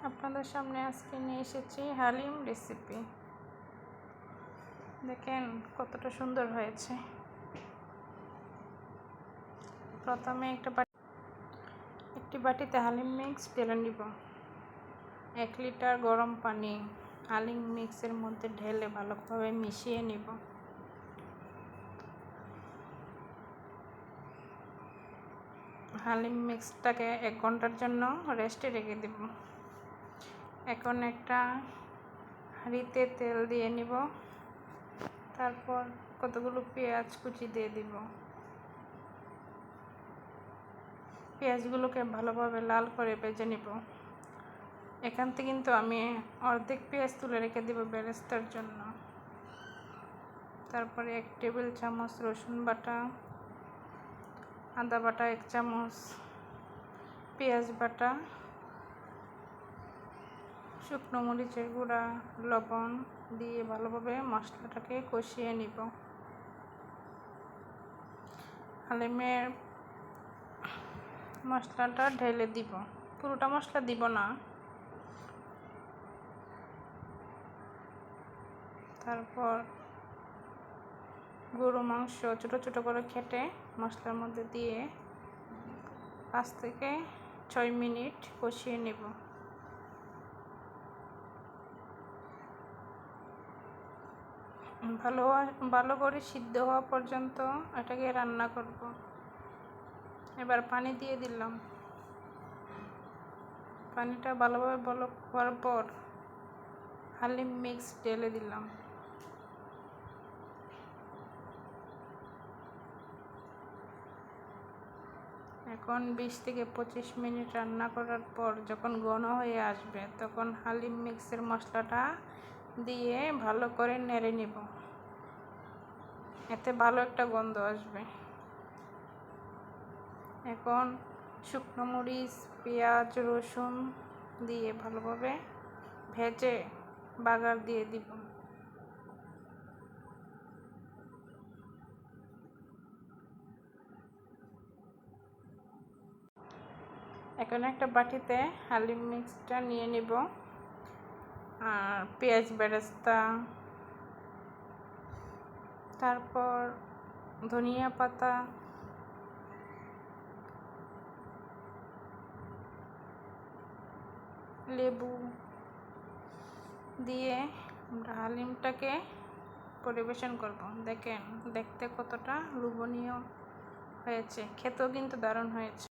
আপনাদের সামনে আজকে নিয়ে এসেছি হালিম রেসিপি। দেখেন কতটা সুন্দর হয়েছে। প্রথমে একটি বাটিতে হালিম মিক্স ঢেলে নিব। 1 লিটার গরম পানি হালিম মিক্সের মধ্যে ঢেলে ভালোভাবে মিশিয়ে নিব। হালিম মিক্সটাকে 1 ঘন্টার জন্য রেস্টে রেখে দেব। এখন একটা হাঁড়িতে তেল দিয়ে নিব। তারপর কতগুলো পেঁয়াজ কুচি দিয়ে দিব। পেঁয়াজগুলোকে ভালোভাবে লাল করে ভেজে নিব। এখান থেকে কিন্তু আমি অর্ধেক পেঁয়াজ তুলে রেখে দেব বেরেস্তার জন্য। তারপরে 1 টেবিল চামচ রসুন বাটা, আদা বাটা 1 চামচ, পেঁয়াজ বাটা, শুকনো মরিচের গুঁড়া, লবণ দিয়ে ভালোভাবে মশলাটাকে কষিয়ে নিব। হালিমের মশলাটা ঢেলে দিব, পুরোটা মশলা দিব না। তারপর গরু মাংস ছোটো ছোটো করে কেটে মশলার মধ্যে দিয়ে 5 থেকে 6 মিনিট কষিয়ে নেব। ভালো করে সিদ্ধ হওয়া পর্যন্ত এটাকে রান্না করব। এবার পানি দিয়ে দিলাম। পানিটা ভালোভাবে বলক হওয়ার পর হালিম মিক্স ঢেলে দিলাম। এখন 20 থেকে 25 মিনিট রান্না করার পর যখন ঘন হয়ে আসবে তখন হালিম মিক্সের মশলাটা দিয়ে ভালো করে নেড়ে নিব। এতে ভালো একটা গন্ধ আসবে। এখন শুকনো মরিচ, পেঁয়াজ, রসুন দিয়ে ভালোভাবে ভেজে বাগার দিয়ে দিব। এখন একটা বাটিতে হালিম মিক্সটা নিয়ে নিব আর পেঁয়াজ বেরেস্তা, তারপর ধনিয়া পাতা, লেবু দিয়ে আমরা হালিমটাকে পরিবেশন করব। দেখেন দেখতে কতটা লোভনীয় হয়েছে, খেতেও কিন্তু দারুণ হয়েছে।